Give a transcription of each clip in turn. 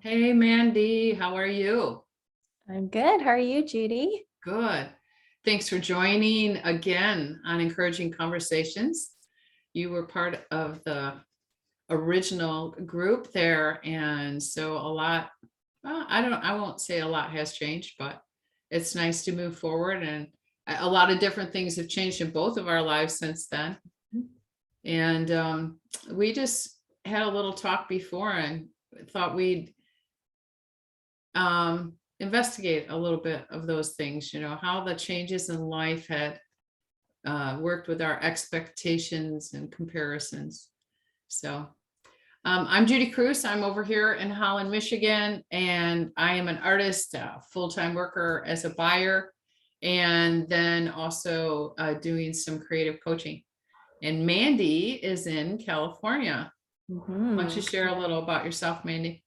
Hey, Mandy, how are you? I'm good. How are you, Judy? Good. Thanks for joining again on Encouraging Conversations. You were part of the original group there, and so a lot, well, I won't say a lot has changed, but it's nice to move forward, and a lot of different things have changed in both of our lives since then. And we just had a little talk before and thought we'd investigate a little bit of those things, how the changes in life had worked with our expectations and comparisons. So I'm Judy Cruz. I'm over here in Holland, Michigan, and I am an artist, full-time worker as a buyer, and then also doing some creative coaching. And Mandy is in California. Why don't you share a little about yourself, Mandy?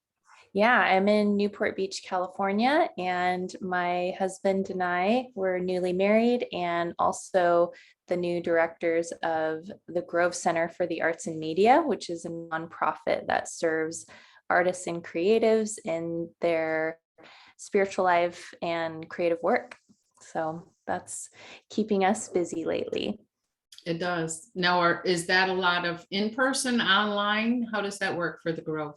Yeah, I'm in Newport Beach, California, and my husband and I were newly married and also the new directors of the Grove Center for the Arts and Media, which is a nonprofit that serves artists and creatives in their spiritual life and creative work. So that's keeping us busy lately. It does. Now, is that a lot of in-person, online? How does that work for the Grove?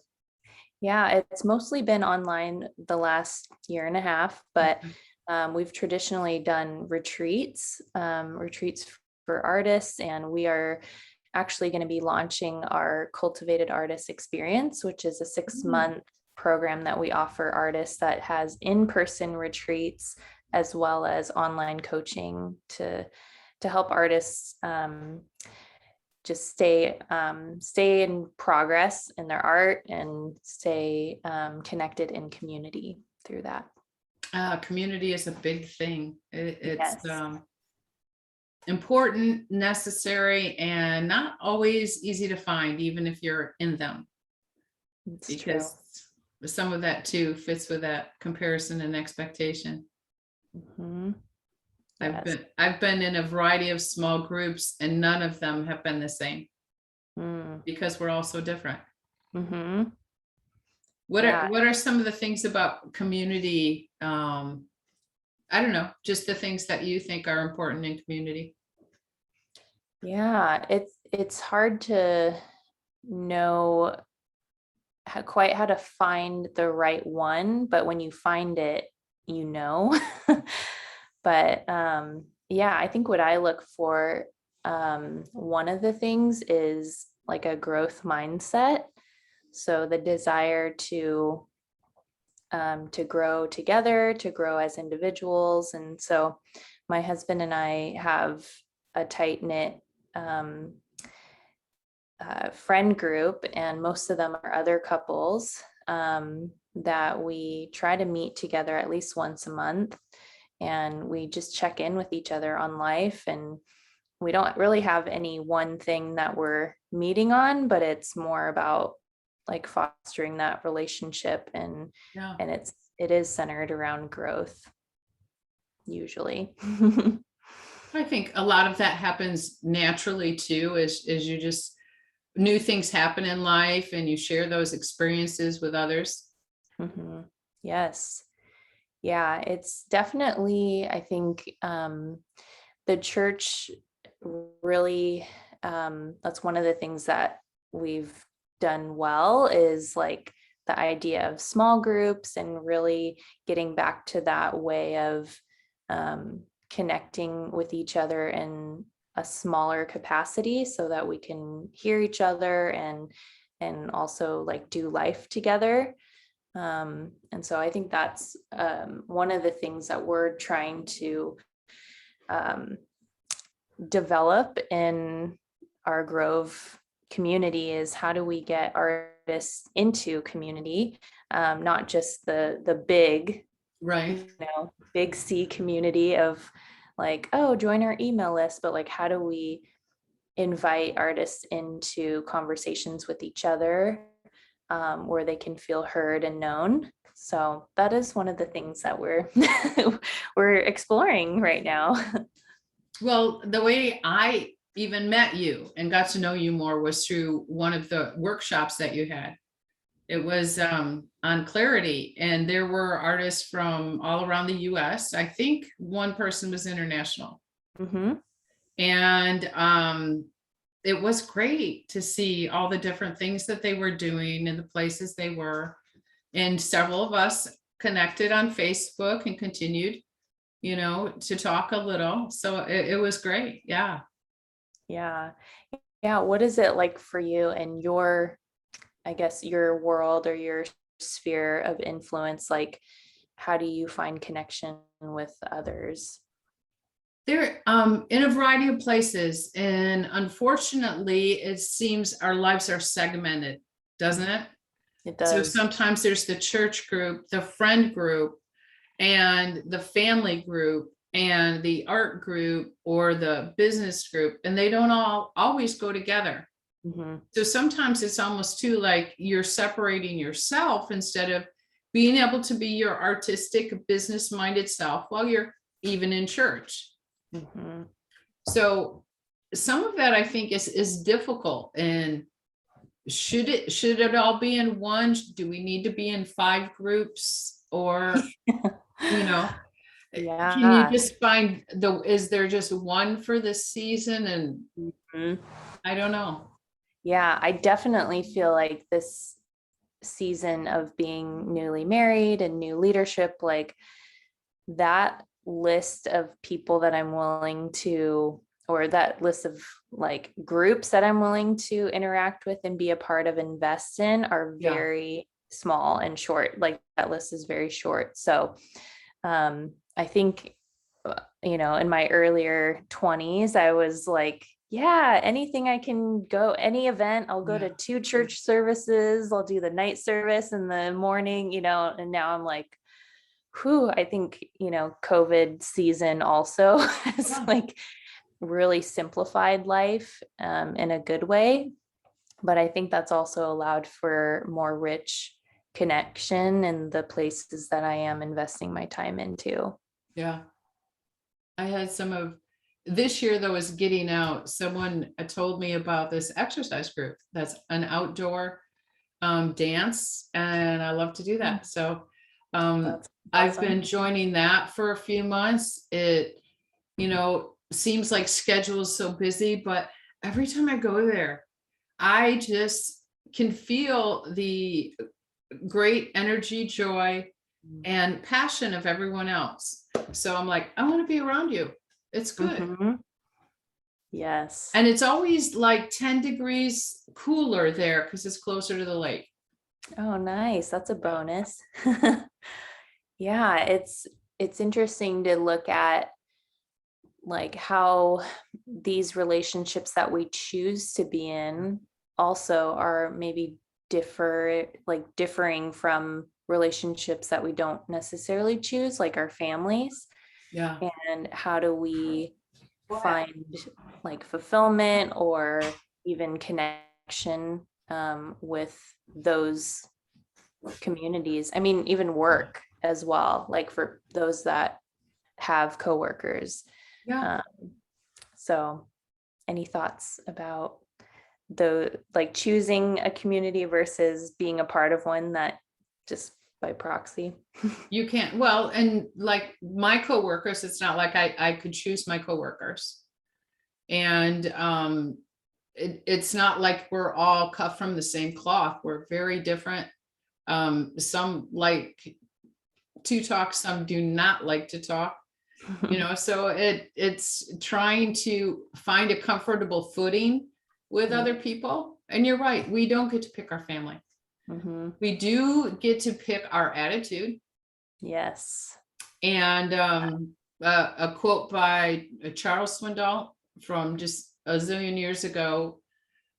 Yeah, it's mostly been online the last year and a half, but Okay. we've traditionally done retreats for artists, and we are actually going to be launching our Cultivated Artist Experience, which is a 6-month program that we offer artists that has in-person retreats as well as online coaching to help artists just stay in progress in their art and stay connected in community through that. Community is a big thing. It's Yes, important, necessary, and not always easy to find, even if you're in them, it's true. because some of that too fits with that comparison and expectation. Mhm. I've Yes. been I've been in a variety of small groups, and none of them have been the same Mm. because we're all so different. Mhm. What are Yeah, what are some of the things about community? I don't know, just the things that you think are important in community. yeah. It's hard to know quite how to find the right one, but when you find it, you know. But yeah, I think what I look for, one of the things is like a growth mindset. So the desire to grow together, to grow as individuals. And so my husband and I have a tight knit friend group, and most of them are other couples that we try to meet together at least once a month. And we just check in with each other on life. And we don't really have any one thing that we're meeting on, but it's more about like fostering that relationship, Yeah. and it is centered around growth usually. I think a lot of that happens naturally too, as you just new things happen in life and you share those experiences with others. Mhm. Yes. Yeah, it's definitely, I think, the church really, that's one of the things that we've done well is like the idea of small groups and really getting back to that way of connecting with each other in a smaller capacity so that we can hear each other and also like do life together. And so I think that's one of the things that we're trying to um, develop in our Grove community is how do we get artists into community, not just the big, Right. big C community of like, oh, join our email list, but like, how do we invite artists into conversations with each other where they can feel heard and known. So that is one of the things that we're we're exploring right now. Well, the way I even met you and got to know you more was through one of the workshops that you had. It was on Clarity, and there were artists from all around the US. I think one person was international. Mm-hmm. And it was great to see all the different things that they were doing and the places they were. And several of us connected on Facebook and continued, to talk a little. So it was great. Yeah. Yeah. Yeah. What is it like for you and your, I guess, your world or your sphere of influence? Like, how do you find connection with others? They're in a variety of places. And unfortunately, it seems our lives are segmented, doesn't it? It So does. sometimes there's the church group, the friend group, and the family group, and the art group, or the business group, and they don't all always go together. Mm-hmm. So sometimes it's almost too like you're separating yourself instead of being able to be your artistic, business-minded self while you're even in church. Mm-hmm. So some of that I think is difficult. And should it all be in one? Do we need to be in 5 groups? Or, can you Yeah. just find is there just one for this season? And Mhm. I don't know. Yeah, I definitely feel like this season of being newly married and new leadership, like that list of people that I'm willing to, or that list of like groups that I'm willing to interact with and be a part of, invest in, are Yeah. very small and short. Like that list is very short. So I think, in my earlier 20s, I was like, yeah, anything I can go, any event, I'll go Yeah. to 2 church services, I'll do the night service in the morning, and now I'm like, whew, I think, COVID season also has Yeah. like really simplified life in a good way. But I think that's also allowed for more rich connection in the places that I am investing my time into. Yeah. I had some of this year though, is getting out. Someone told me about this exercise group that's an outdoor dance, and I love to do that. So That's I've awesome. been joining that for a few months. It, seems like schedule is so busy, but every time I go there, I just can feel the great energy, joy, and passion of everyone else. So I'm like, I want to be around you. It's good. Mhm. Yes. And it's always like 10 degrees cooler there because it's closer to the lake. Oh, nice. That's a bonus. Yeah, it's interesting to look at like how these relationships that we choose to be in also are maybe differing from relationships that we don't necessarily choose, like our families. Yeah. And how do we find like fulfillment or even connection with those communities? I mean, even work as well, like for those that have coworkers. Yeah. So any thoughts about the like choosing a community versus being a part of one that just by proxy? You can't, well, and like my coworkers, it's not like I could choose my coworkers. And it's not like we're all cut from the same cloth. We're very different. Some like to talk, some do not like to talk. So it's trying to find a comfortable footing with other people. And you're right, we don't get to pick our family. Mm-hmm. We do get to pick our attitude. Yes. And a quote by Charles Swindoll from just a zillion years ago.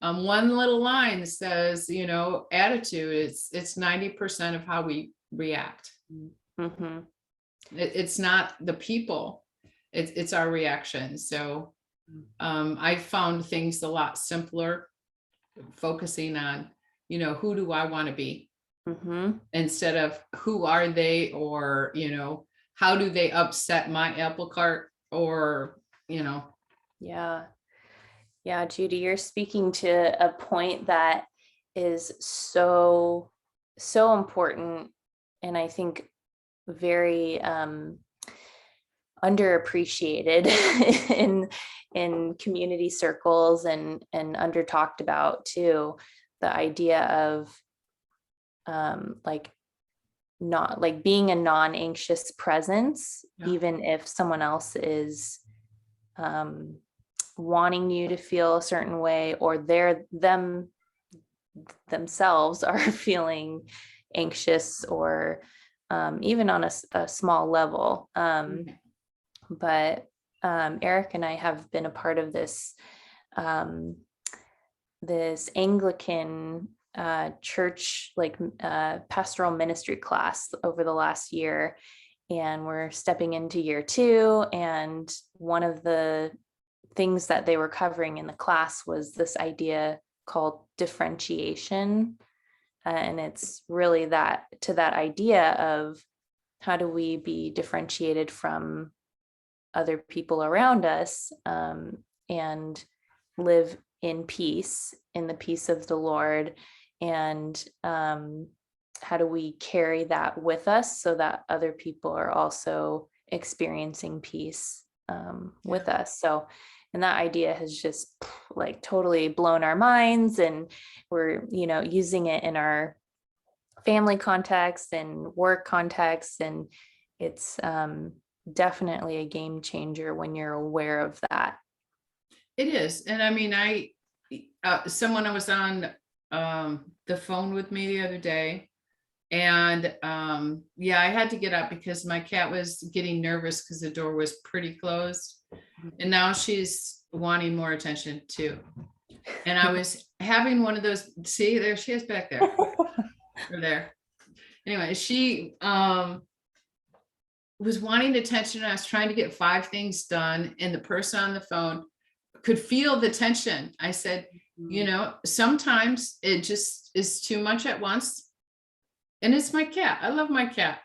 One little line says, attitude, it's 90% of how we react. Mm-hmm. It's not the people, it's our reaction. So I found things a lot simpler, focusing on, who do I want to be, Mm-hmm. instead of who are they, or, how do they upset my apple cart, or, Yeah. Yeah, Judy, you're speaking to a point that is so so important, and I think very underappreciated in community circles, and under talked about too. The idea of like not like being a non-anxious presence, Yeah. even if someone else is wanting you to feel a certain way, or themselves are feeling anxious, or even on a small level. But Eric and I have been a part of um, this Anglican church, like pastoral ministry class over the last year. And we're stepping into year 2. And one of the things that they were covering in the class was this idea called differentiation. And it's really that idea of how do we be differentiated from other people around us, and live in peace, in the peace of the Lord. And how do we carry that with us so that other people are also experiencing peace with us? So, and that idea has just like totally blown our minds, and we're, using it in our family context and work context. And it's definitely a game changer when you're aware of that. It is. And I mean, someone was on the phone with me the other day, and yeah, I had to get up because my cat was getting nervous because the door was pretty closed, and now she's wanting more attention too. And I was having one of those, see, there she is back there. Or there. Anyway, she was wanting attention, and I was trying to get 5 things done, and the person on the phone could feel the tension. I said, sometimes it just is too much at once. And it's my cat. I love my cat.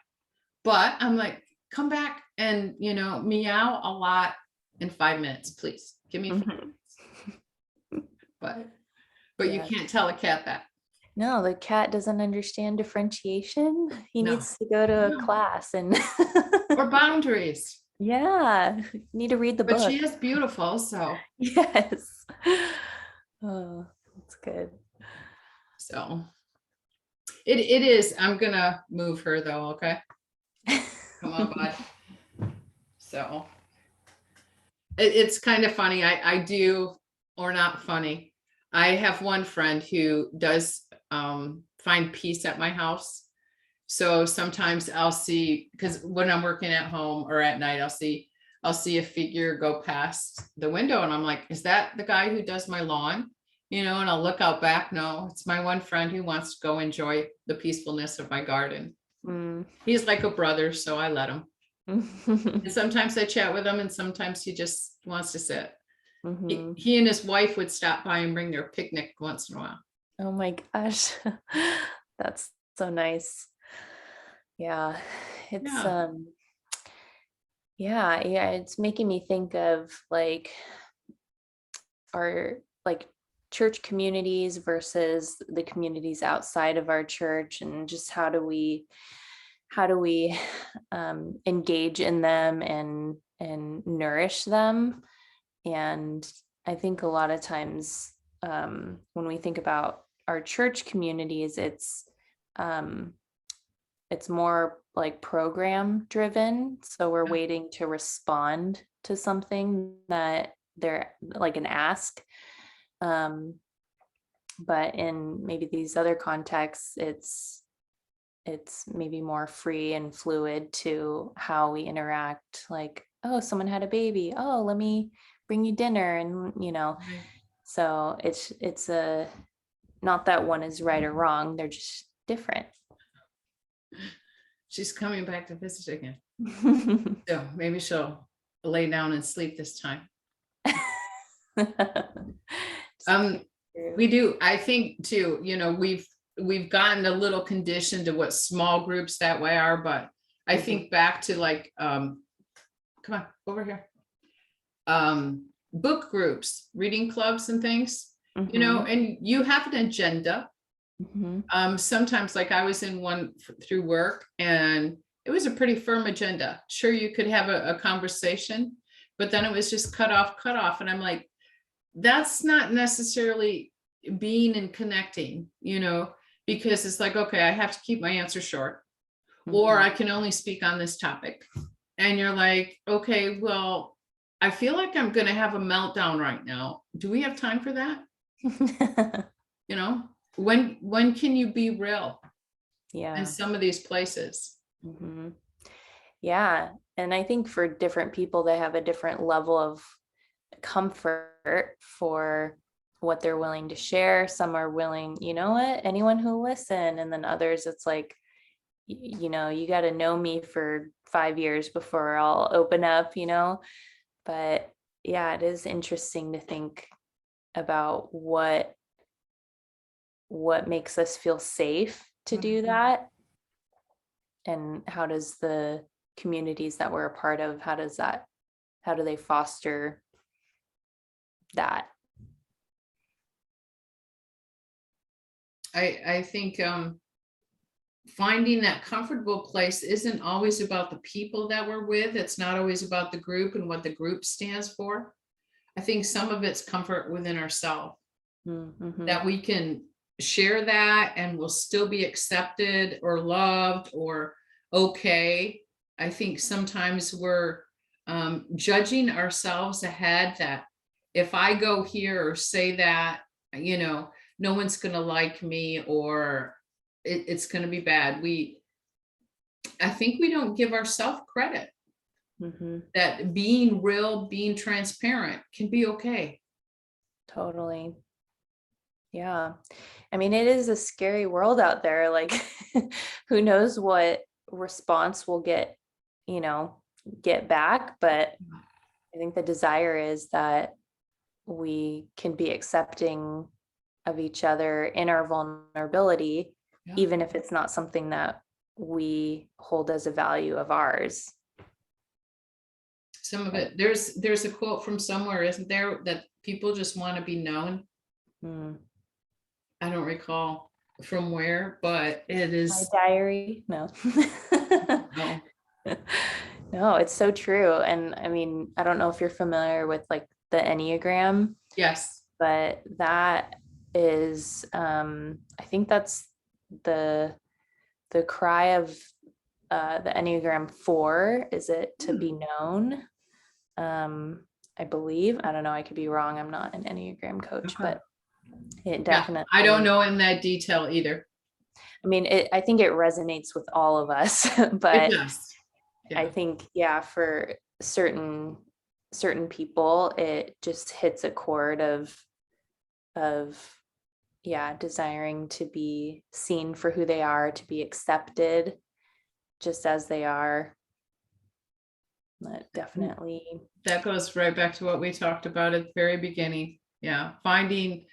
But I'm like, come back and, meow a lot in 5 minutes, please. Give me 5 minutes. But you can't tell a cat that. No, the cat doesn't understand differentiation. He No. needs to go to a class and or boundaries. Yeah, need to read the book. But she is beautiful, so. Yes. Oh, that's good. So it is. I'm gonna move her though, okay? Come on, bud. So it's kind of funny. I do, or not funny. I have one friend who does find peace at my house. So sometimes I'll see, because when I'm working at home or at night, I'll see a figure go past the window, and I'm like, is that the guy who does my lawn? And I'll look out back. No, it's my one friend who wants to go enjoy the peacefulness of my garden. He's like a brother, so I let him. And sometimes I chat with him, and sometimes he just wants to sit. He and his wife would stop by and bring their picnic once in a while. Oh my gosh. That's so nice. Yeah. It's it's making me think of like our church communities versus the communities outside of our church, and just how do we engage in them and nourish them. And I think a lot of times when we think about our church communities, it's more like program driven. So we're waiting to respond to something that they're like an ask. But in maybe these other contexts, it's maybe more free and fluid to how we interact. Like, oh, someone had a baby. Oh, let me bring you dinner. And, so it's not that one is right or wrong. They're just different. She's coming back to visit again. So maybe she'll lay down and sleep this time. We do. I think too, we've gotten a little conditioned to what small groups that way are, but I think back to like, come on over here. Book groups, reading clubs and things, and you have an agenda, Sometimes, like I was in one through work, and it was a pretty firm agenda. Sure, you could have a conversation, but then it was just cut off. And I'm like, that's not necessarily being and connecting, because it's like, okay, I have to keep my answer short, or I can only speak on this topic. And you're like, okay, well, I feel like I'm going to have a meltdown right now. Do we have time for that? When can you be real in Yeah. some of these places? Yeah. And I think for different people, they have a different level of comfort for what they're willing to share. Some are willing, you know what, anyone who listen. And then others, it's like, you got to know me for 5 years before I'll open up, but yeah, it is interesting to think about what makes us feel safe to do that, and how does the communities that we're a part of, how do they foster that? I think finding that comfortable place isn't always about the people that we're with. It's not always about the group and what the group stands for. I think some of it's comfort within ourselves, that we can share that and we'll still be accepted or loved or okay. I think sometimes we're judging ourselves ahead, that if I go here or say that, no one's going to like me, or it's going to be bad. I think we don't give ourselves credit that being real, being transparent can be okay. Totally. Yeah. I mean, it is a scary world out there. Like, who knows what response we'll get back. But I think the desire is that we can be accepting of each other in our vulnerability, even if it's not something that we hold as a value of ours. Some of it, there's a quote from somewhere, isn't there, that people just want to be known? I don't recall from where, but it is my diary. No. no. No, it's so true. And I mean, I don't know if you're familiar with like the Enneagram. Yes. But that is, I think that's the cry of the Enneagram 4, is it to be known? I believe. I don't know. I could be wrong. I'm not an Enneagram coach, but it definitely. I don't know in that detail either. I mean, I think it resonates with all of us, but I think, for certain people, it just hits a chord of desiring to be seen for who they are, to be accepted just as they are. That definitely. That goes right back to what we talked about at the very beginning. Yeah. Finding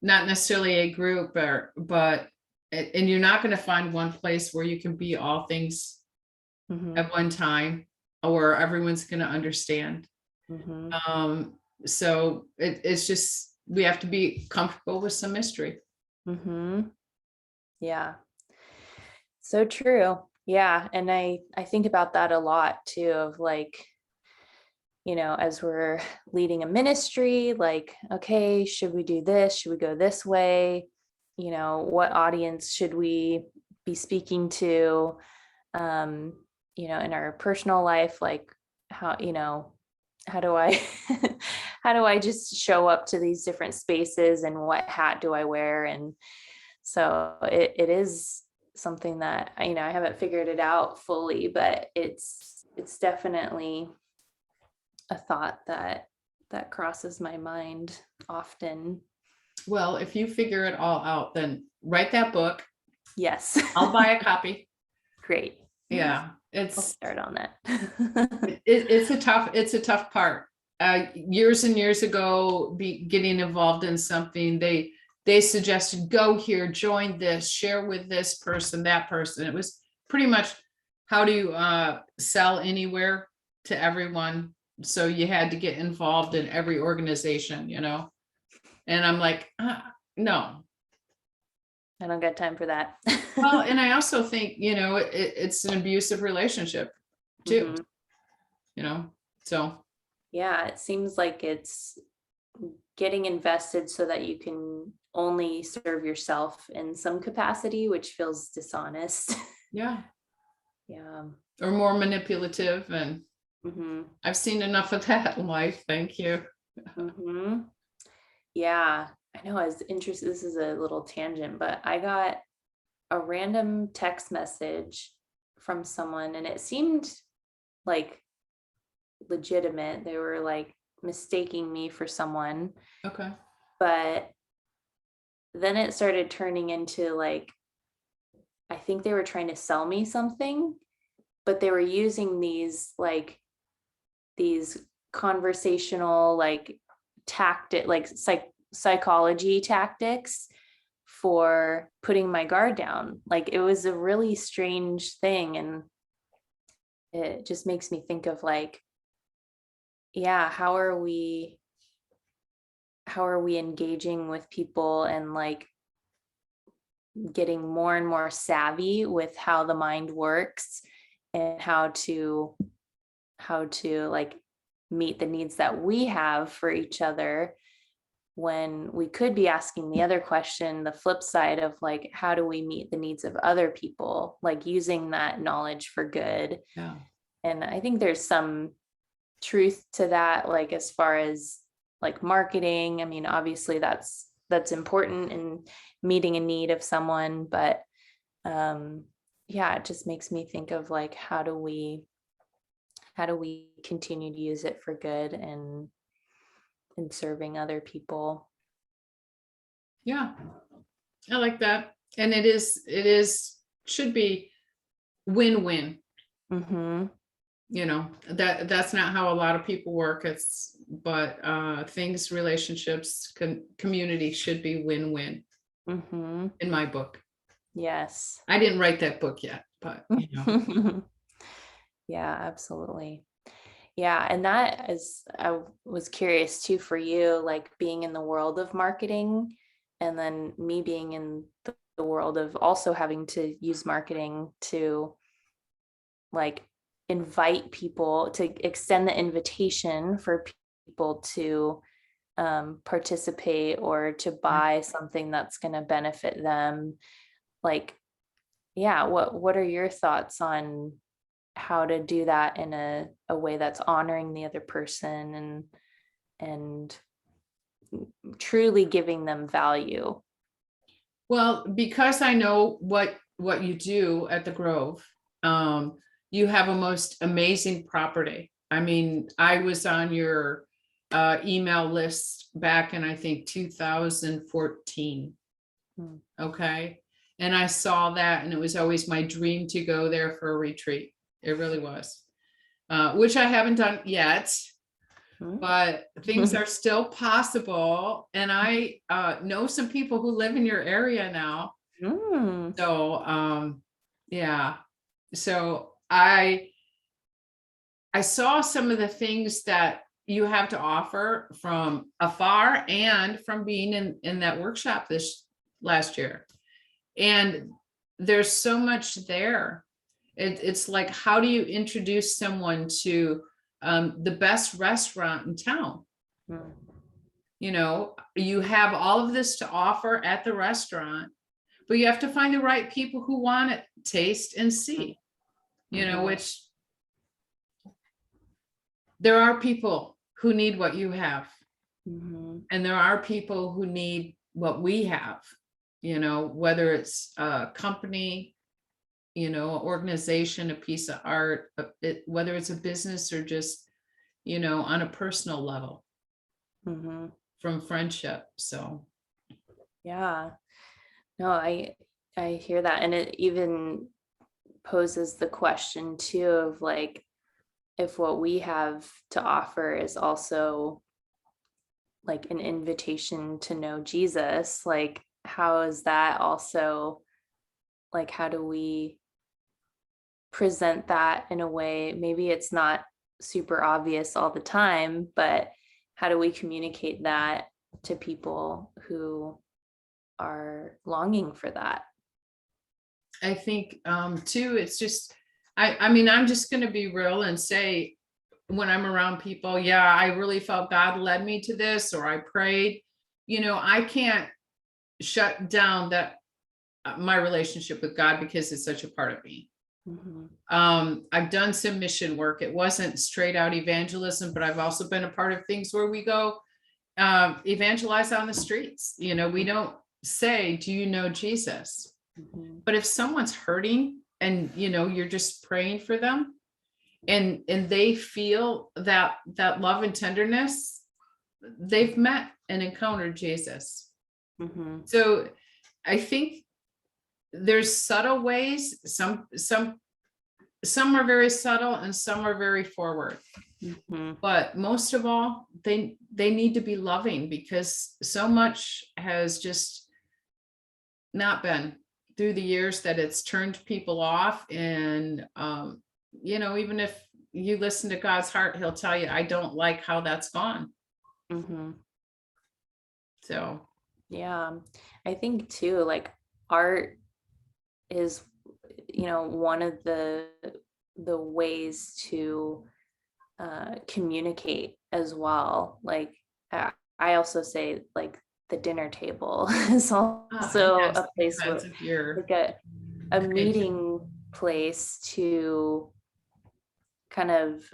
not necessarily a group, but you're not going to find one place where you can be all things at one time, or everyone's going to understand. So it's just, we have to be comfortable with some mystery. Yeah. So true. Yeah. And I think about that a lot too, of like, as we're leading a ministry, like, okay, should we do this? Should we go this way? What audience should we be speaking to? In our personal life, like how do I how do I just show up to these different spaces, and what hat do I wear? And so it is something that I haven't figured it out fully, but it's definitely a thought that crosses my mind often. Well, if you figure it all out, then write that book. Yes. I'll buy a copy. Great. Yeah. I'll start on that. It's a tough part. Years and years ago, getting involved in something, they suggested, go here, join this, share with this person, that person. It was pretty much, how do you sell anywhere to everyone? So you had to get involved in every organization, and I'm like, no, I don't got time for that. Well, and I also think, it's an abusive relationship too, Mhm. so, Yeah, it seems like it's getting invested so that you can only serve yourself in some capacity, which feels dishonest. yeah, Yeah. or more manipulative, and Hmm. I've seen enough of that in life. Thank you. Hmm. Yeah. I know. I was interested. This is a little tangent, but I got a random text message from someone and it seemed like legitimate. They were like mistaking me for someone, Okay. but then it started turning into like, I think they were trying to sell me something, but they were using these conversational like tactic like psychology tactics for putting my guard down. Like it was a really strange thing, and it just makes me think of like, yeah, how are we engaging with people and like getting more and more savvy with how the mind works and how to like meet the needs that we have for each other, when we could be asking the other question, the flip side of like, how do we meet the needs of other people, like using that knowledge for good. Yeah. And I think there's some truth to that, like as far as like marketing. I mean, obviously that's important in meeting a need of someone, but um yeah, it just makes me think of like, how do we continue to use it for good and in serving other people. Yeah. I like that. And should be win-win. Mm-hmm. That's not how a lot of people work. But relationships, community should be win-win Mm-hmm. in my book. Yes. I didn't write that book yet, but Yeah, absolutely. Yeah, and that is, I was curious too for you, like being in the world of marketing and then me being in the world of also having to use marketing to like invite people, to extend the invitation for people to participate or to buy something that's going to benefit them. Like, yeah, what are your thoughts on how to do that in a way that's honoring the other person and truly giving them value? well, because I know what you do at the Grove, you have a most amazing property. I mean, I was on your email list back in, I think, 2014. Mm. Okay. And I saw that, and it was always my dream to go there for a retreat. It really was, which I haven't done yet, but things are still possible. And I know some people who live in your area now. Mm. So, yeah. So I saw some of the things that you have to offer from afar and from being in that workshop this last year. And there's so much there. It's like, how do you introduce someone to the best restaurant in town? Mm. You have all of this to offer at the restaurant, but you have to find the right people who want to taste and see, Mhm. which there are people who need what you have, Mhm. and there are people who need what we have, whether it's a company, organization, a piece of art, whether it's a business or just, on a personal level, Mhm. from friendship. So, Yeah. No, I hear that, and it even poses the question too of like, if what we have to offer is also like an invitation to know Jesus, like how is that also, like how do we present that in a way, maybe it's not super obvious all the time, but how do we communicate that to people who are longing for that. I think too, it's just, I mean, I'm just going to be real and say, when I'm around people, yeah, I really felt God led me to this, or I prayed, I can't shut down that my relationship with God, because it's such a part of me. Mhm. I've done some mission work. It wasn't straight out evangelism, but I've also been a part of things where we go evangelize on the streets. We don't say, do you know Jesus? Mhm. But if someone's hurting and you're just praying for them, and they feel that love and tenderness, they've met and encountered Jesus. Mhm. So I think there's subtle ways. Some are very subtle and some are very forward. Mhm. But most of all, they need to be loving, because so much has just not been through the years that it's turned people off. And even if you listen to God's heart, he'll tell you, I don't like how that's gone. Mhm. So Yeah, I think too, like art is, one of the ways to communicate as well. Like I also say, like the dinner table is also yes, a place depends where, if you're like a meeting place to kind of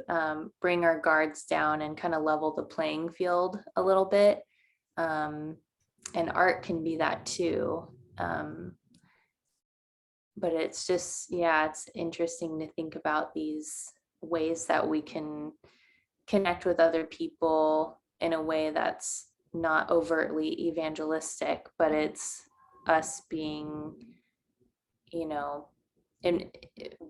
bring our guards down and kind of level the playing field a little bit. And art can be that too. But it's just, yeah, it's interesting to think about these ways that we can connect with other people in a way that's not overtly evangelistic, but it's us being, you know, in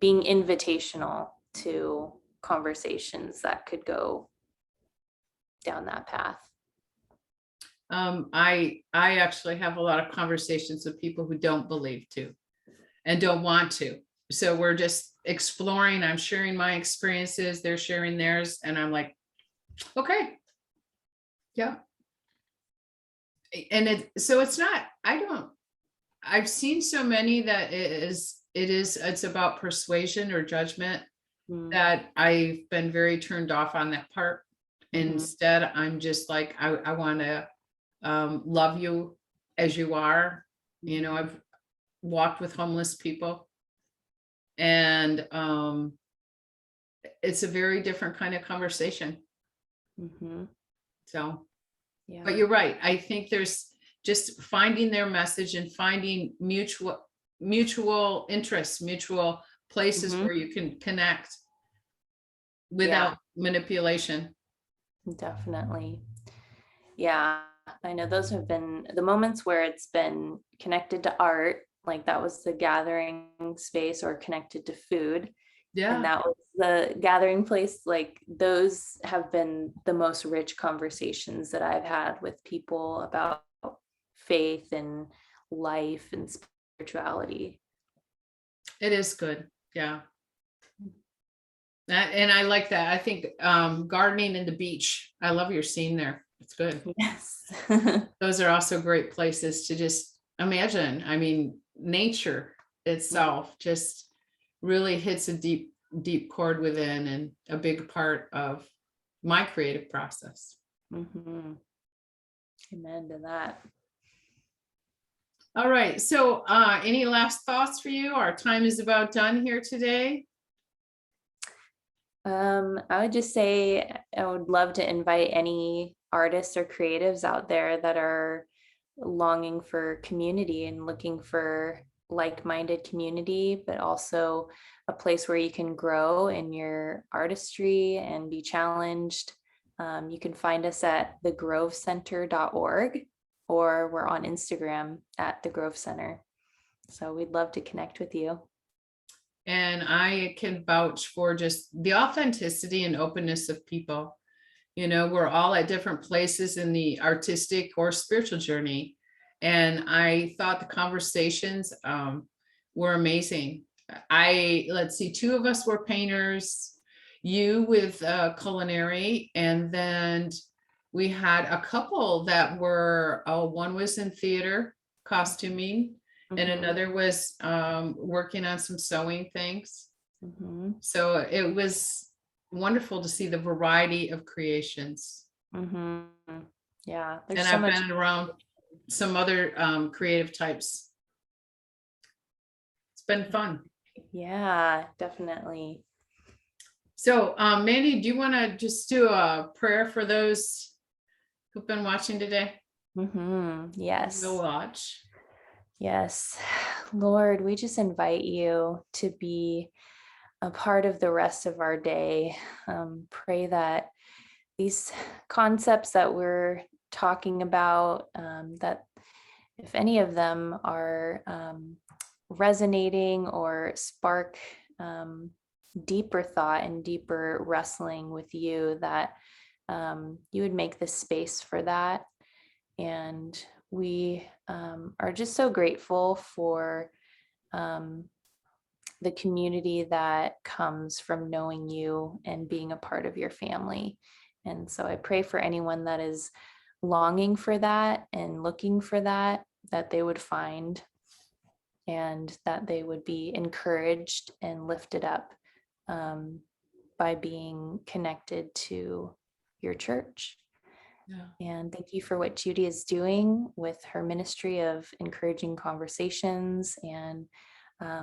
being invitational to conversations that could go down that path. I actually have a lot of conversations with people who don't believe to and don't want to. So we're just exploring. I'm sharing my experiences, they're sharing theirs, and I'm like, okay, yeah. And so it's not, I've seen so many that it's about persuasion or judgment, Mm. that I've been very turned off on that part. Mhm. Instead, I'm just like, I want to love you as you are. I've walked with homeless people, and it's a very different kind of conversation. Mhm. So, Yeah. but you're right. I think there's just finding their message and finding mutual interests, mutual places Mhm. where you can connect Yeah, without manipulation. definitely. Yeah, I know those have been the moments where it's been connected to art, like that was the gathering space, or connected to food. And Yeah. that was the gathering place. Like those have been the most rich conversations that I've had with people about faith and life and spirituality. It is good. Yeah. And I like that. I think gardening and the beach. I love your scene there. It's good. Yes. Those are also great places to just imagine. I mean, nature itself just really hits a deep chord within, and a big part of my creative process. Mhm. Amen to that. All right. So any last thoughts for you? Our time is about done here today. I would just say I would love to invite any artists or creatives out there that are longing for community and looking for like-minded community, but also a place where you can grow in your artistry and be challenged. You can find us at thegrovecenter.org, or we're on Instagram at the Grove Center. So we'd love to connect with you. And I can vouch for just the authenticity and openness of people. We're all at different places in the artistic or spiritual journey. And I thought the conversations were amazing. Let's see, two of us were painters, you with culinary, and then we had a couple that were, one was in theater, costuming, and Mhm. another was working on some sewing things. Mhm. So it was wonderful to see the variety of creations. Mhm. Yeah, there's And so I've much. been around some other creative types. It's been fun. Yeah, definitely. So, Mandy, do you want to just do a prayer for those who've been watching today? Yes. We'll watch. Yes. Lord, we just invite you to be a part of the rest of our day. Pray that these concepts that we're talking about, that if any of them are resonating or spark deeper thought and deeper wrestling with you, that you would make the space for that. And we are just so grateful for um, the community that comes from knowing you and being a part of your family. And so I pray for anyone that is longing for that and looking for that, that they would find, and that they would be encouraged and lifted up um, by being connected to your church. Yeah. And thank you for what Judy is doing with her ministry of encouraging conversations. And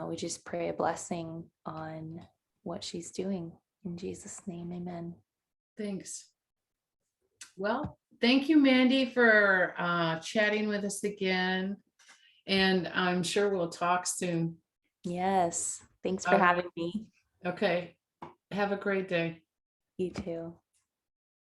we just pray a blessing on what she's doing. In Jesus' name, amen. Thanks. Well, thank you, Mandy, for chatting with us again. And I'm sure we'll talk soon. Yes. Thanks for All right. having me. Okay. Have a great day. You too.